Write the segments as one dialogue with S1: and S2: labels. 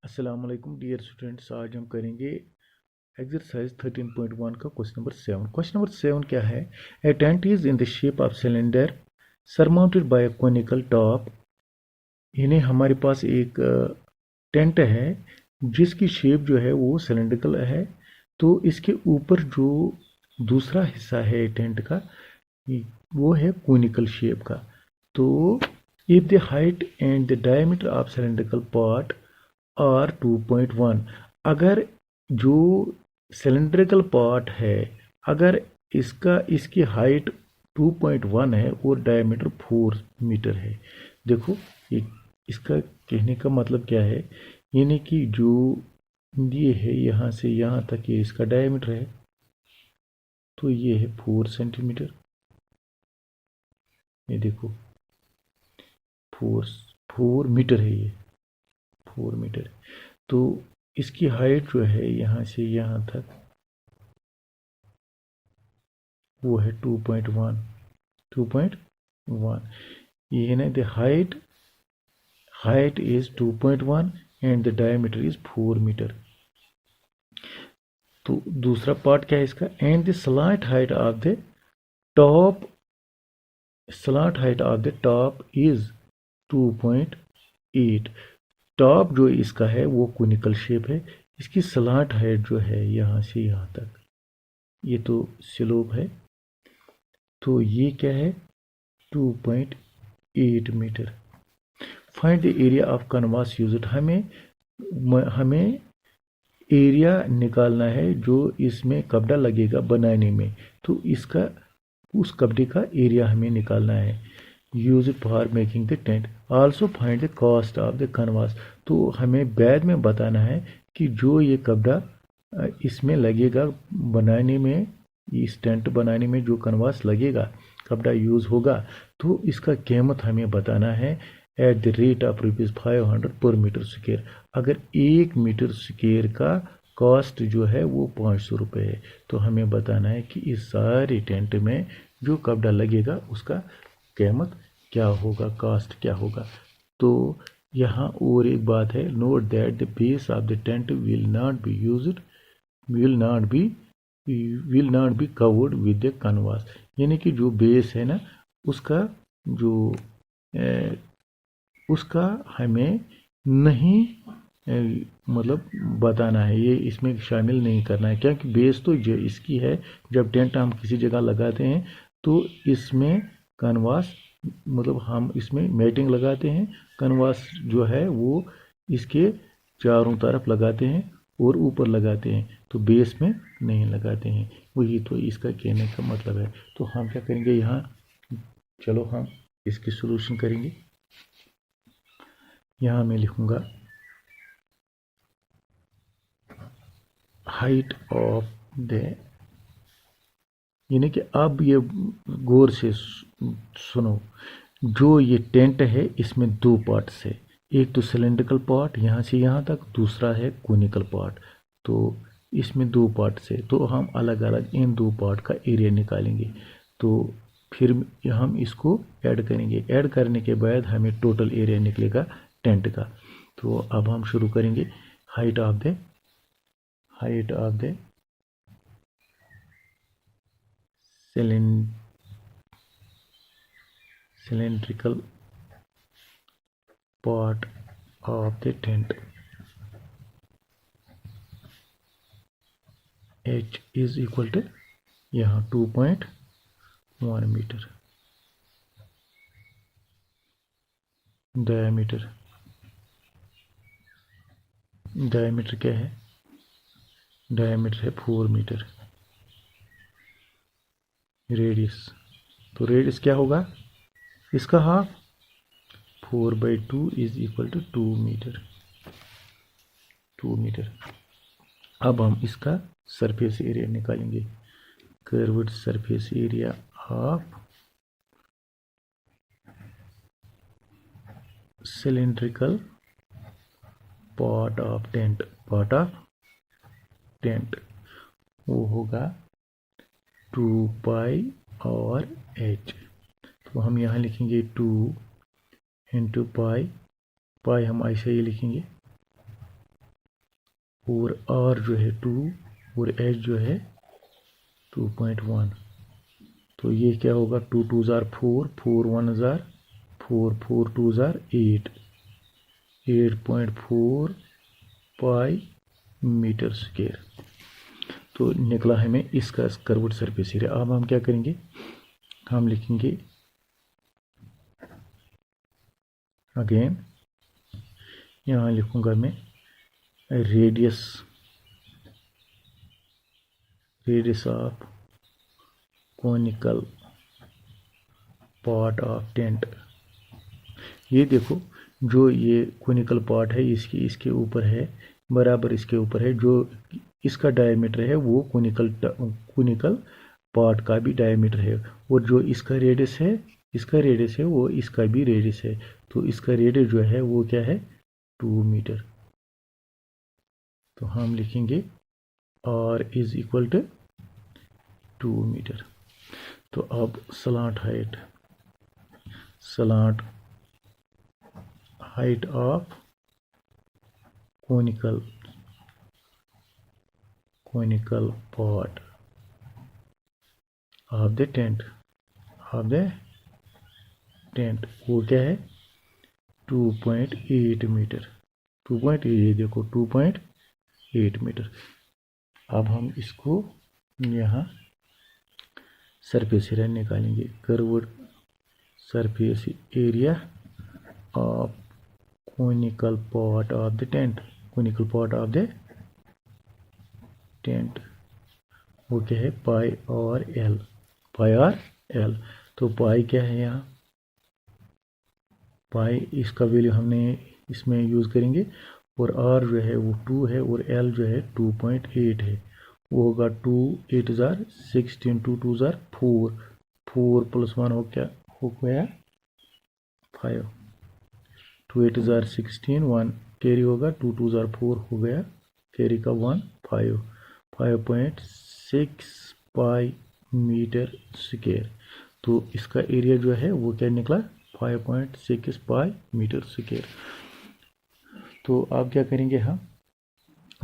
S1: अस्सलाम वालेकुम dear students. आज हम करेंगे एक्सरसाइज 13.1 का क्वेश्चन नंबर 7। क्वेश्चन नंबर 7 क्या है? A tent is in the shape of cylinder surmounted by a conical top. यानी हमारे पास एक टेंट है जिसकी शेप जो है वो सिलेंड्रिकल है। तो इसके ऊपर जो दूसरा हिस्सा है टेंट का वो है कोनिकल शेप का। तो if the height and the diameter of cylindrical part are 2.1, अगर जो सिलेंड्रिकल पार्ट है, अगर इसकी हाइट 2.1 है और डायमीटर 4 मीटर है। देखो ये इसका कहने का मतलब क्या है, यानी कि जो ये है यहाँ से यहाँ तक ये इसका डायमीटर है, तो ये है 4 सेंटीमीटर। ये देखो 4 मीटर है, ये 4 मीटर। तो इसकी हाइट जो है यहाँ से यहाँ तक वो है 2.1। ये ना the height is 2.1 and the diameter is 4 metre. तो दूसरा पार्ट क्या है इसका? And the slant height of the top is 2.8। Top जो इसका है वो कोनिकल शेप है, इसकी स्लांट हाइट जो है यहाँ से यहाँ तक, ये तो स्लोप है, तो ये क्या है 2.8 metre. Find the area of canvas used. हमें एरिया निकालना है जो इसमें कपड़ा लगेगा बनाने में। तो इसका उस कपड़े का एरिया हमें निकालना है। Use for making the tent. Also find the cost of the canvas. तो हमें बाद में बताना है कि जो ये कपड़ा इसमें लगेगा बनाने में, इस टेंट बनाने में जो कैनवास लगेगा, कपड़ा यूज़ होगा, तो इसका कीमत हमें बताना है एट द रेट ऑफ ₹500 पर मीटर स्क्वायर। अगर 1 मीटर स्क्वायर का कॉस्ट जो है वो 500 रुपये है, तो हमें बताना है कि इस सारे टेंट में जो कपड़ा लगेगा उसका कीमत क्या होगा, कॉस्ट क्या होगा। तो यहाँ और एक बात है, note that the base of the tent will not be covered with the canvas. यानी कि जो बेस है ना उसका जो उसका हमें नहीं मतलब बताना है, ये इसमें शामिल नहीं करना है, क्योंकि बेस तो जो इसकी है। जब टेंट हम किसी जगह लगाते हैं तो इसमें कैनवास मतलब हम इसमें मैटिंग लगाते हैं, कैनवास जो है वो इसके चारों तरफ लगाते हैं और ऊपर लगाते हैं, तो बेस में नहीं लगाते हैं। वही तो इसका कहने का मतलब है। तो हम क्या करेंगे यहाँ, चलो हम इसकी सॉल्यूशन करेंगे। यहाँ मैं लिखूँगा हाइट ऑफ द, यानी कि अब ये गौर से सुनो, जो ये टेंट है इसमें 2 पार्ट्स है, एक तो सिलेंड्रिकल पार्ट यहाँ से यहाँ तक, दूसरा है कोनिकल पार्ट। तो इसमें 2 पार्ट्स है, तो हम अलग अलग इन 2 पार्ट का एरिया निकालेंगे। तो फिर हम इसको ऐड करेंगे, ऐड करने के बाद हमें टोटल एरिया निकलेगा टेंट का। तो अब हम शुरू करेंगे। Height of the cylindrical part of the tent, h is equal to यहाँ 2.1 मीटर। डायमीटर क्या है? डायमीटर है 4 मीटर। रेडियस, तो रेडियस क्या होगा इसका half, 4/2 is equal to 2 metre. अब हम इसका सरफेस एरिया निकालेंगे। Curved surface area of cylindrical part of tent वो होगा 2 पाई और h। तो हम यहाँ लिखेंगे 2 इंटू पाई हम ऐसे ही लिखेंगे और R जो है 2 और H जो है 2.1। तो ये क्या होगा, 2 2 जार 4, 4 1 जार 4, 4 2 जार 8, 8.4 पाई मीटर स्क्वायर। तो निकला हमें इसका कर्व्ड सरफेस एरिया। अब हम क्या करेंगे, हम लिखेंगे अगेन, यहाँ लिखूंगा मैं radius of conical part of tent. ये देखो, जो ये कोनिकल पार्ट है इसके ऊपर है, बराबर इसके ऊपर है, जो इसका डायमीटर है वो कोनिकल पार्ट का भी डायमीटर है, और जो इसका रेडियस है वो इसका भी रेडियस है। तो इसका रेडियस जो है वो क्या है, 2 मीटर। तो हम लिखेंगे R is equal to 2 metre. तो अब slant height of conical part of the tent वो क्या है, 2.8 मीटर। 2.8 देखो, 2.8 मीटर। अब हम इसको यहाँ सरफेस एरिया निकालेंगे, curved surface area of conical part of the tent, वो क्या है, पाई और एल। तो पाई क्या है, यहाँ पाई इसका वैल्यू हमने इसमें यूज़ करेंगे, और R जो है वो 2 है, और L जो है 2.8 है। वो होगा 2 8 जार 16, 2 2 जार 4, 4 + 1 हो गया 5, 2 8 जार 16, 1 कैरी होगा, 2 2 जार 4 हो गया, कैरी का 1 5, 5.6 पाई मीटर स्क्वायर। तो इसका एरिया जो है वो क्या निकला, 5.6 पाई मीटर स्क्वायर। तो आप क्या करेंगे, हम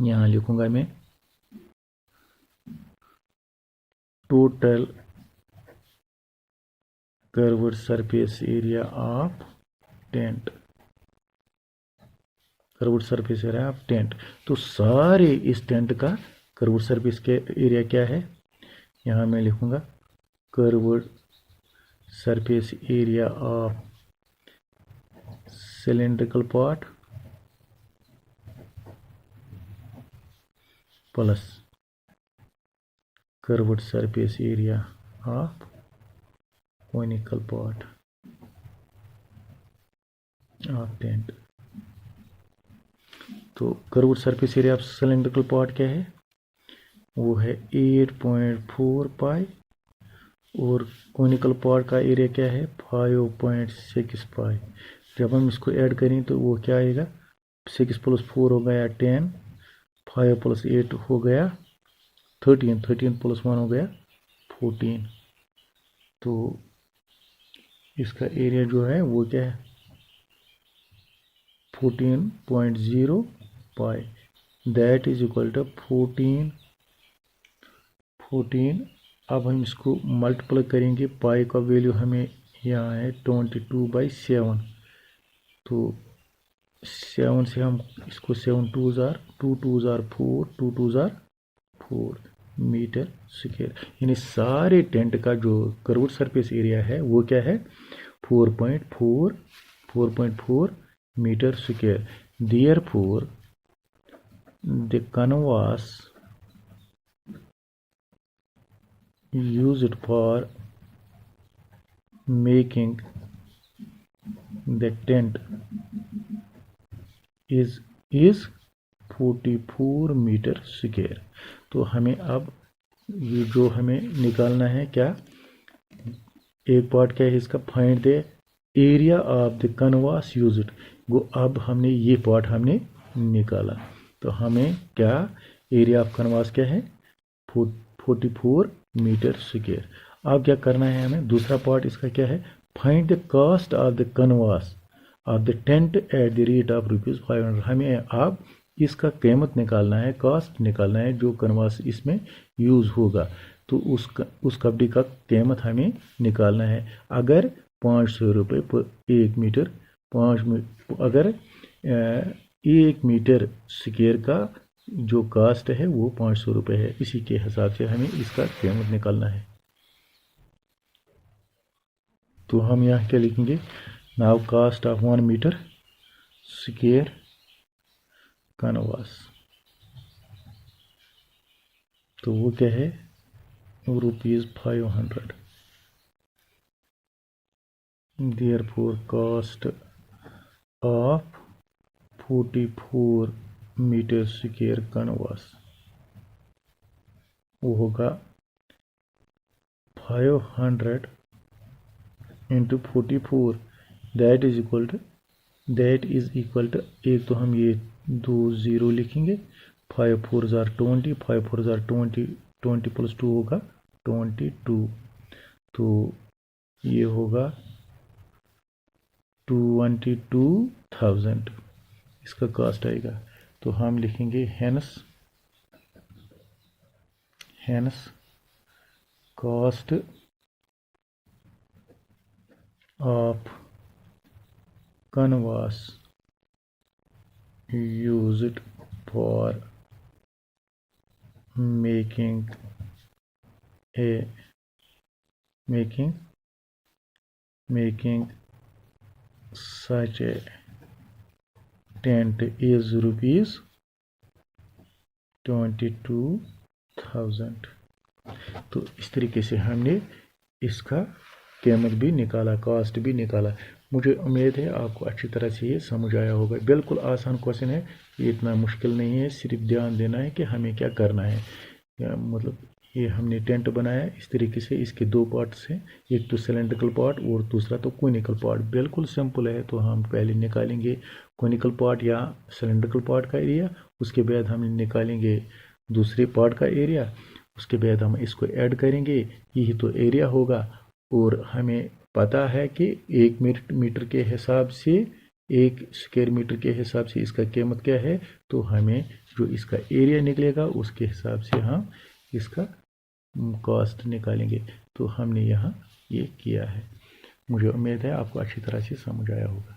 S1: यहाँ लिखूंगा मैं total curved surface area of tent, तो सारे इस टेंट का कर्व्ड सरफेस के एरिया क्या है, यहाँ मैं लिखूंगा curved surface area of cylindrical part plus curved surface area of conical part of tent. तो curved surface area of cylindrical part क्या है, वो है 8.4 पाई, और कोनिकल पार्ट का एरिया क्या है, 5.6 पाई। जब हम इसको ऐड करें तो वो क्या आएगा, 6 + 4 हो गया 10, 5 + 8 हो गया 13, 13 + 1 हो गया 14। तो इसका एरिया जो है वो क्या है, 14.0 पाई, दैट इज इक्वल टू 14। अब हम इसको मल्टीप्लाई करेंगे, पाई का वैल्यू हमें यहाँ है 22/7। तो 7 से हम इसको 7 2 जार 2 2 जार 4, 2 2 जार 4 मीटर स्क्वायर। यानी सारे टेंट का जो कर्व्ड सरफेस एरिया है वो क्या है, 4.4 metre square. Therefore the canvas used for making the tent is 44 metre square. तो हमें अब ये जो हमें निकालना है, क्या एक पार्ट क्या है इसका, find the area of the canvas used. वो अब हमने ये पार्ट हमने निकाला, तो हमें क्या एरिया ऑफ कैनवास क्या है, 44 मीटर स्क्वायर। अब क्या करना है हमें, दूसरा पार्ट इसका क्या है, find the cost of the canvas of the tent at the rate of ₹500। हमें अब इसका कीमत निकालना है, कॉस्ट निकालना है, जो कैनवास इसमें यूज़ होगा। तो उस कपड़े का कीमत हमें निकालना है। अगर 500 रुपये पर 1 मीटर, अगर 1 मीटर स्क्वायर का जो कास्ट है वो 500 रुपये है, इसी के हिसाब से हमें इसका कीमत निकालना है। तो हम यहाँ क्या लिखेंगे, now cost of 1 metre square canvas, तो वो क्या है, ₹500। Therefore cost of 44 metre square canvas वो होगा 500 into 44, that is equal to, एक तो हम ये 2 0 लिखेंगे, 5 4 20, 5 4 20, 20 + 2 होगा 22, तो ये होगा 22,000 इसका कॉस्ट आएगा। तो हम लिखेंगे hence cost of canvas used for making such a tent is ₹22,000। तो इस तरीके से हमने इसका कीमत भी निकाला, कॉस्ट भी निकाला। मुझे उम्मीद है आपको अच्छी तरह से ये समझ आया होगा। बिल्कुल आसान क्वेश्चन है, ये इतना मुश्किल नहीं है, सिर्फ ध्यान देना है कि हमें क्या करना है। मतलब ये हमने टेंट बनाया इस तरीके से, इसके 2 पार्ट्स हैं, एक तो सिलेंड्रिकल पार्ट और दूसरा तो कोनिकल पार्ट। बिल्कुल सिंपल है। तो हम पहले निकालेंगे कोनिकल पार्ट या सिलेंड्रिकल पार्ट का एरिया, उसके बाद हम निकालेंगे दूसरे पार्ट का एरिया, उसके बाद हम इसको ऐड करेंगे, यही तो एरिया होगा। और हमें पता है कि 1 मीटर के हिसाब से, 1 स्क्वायर मीटर के हिसाब से इसका कीमत क्या है, तो हमें जो इसका एरिया निकलेगा उसके हिसाब से हम इसका कॉस्ट निकालेंगे। तो हमने यहाँ ये किया है। मुझे उम्मीद है आपको अच्छी तरह से समझ आया होगा।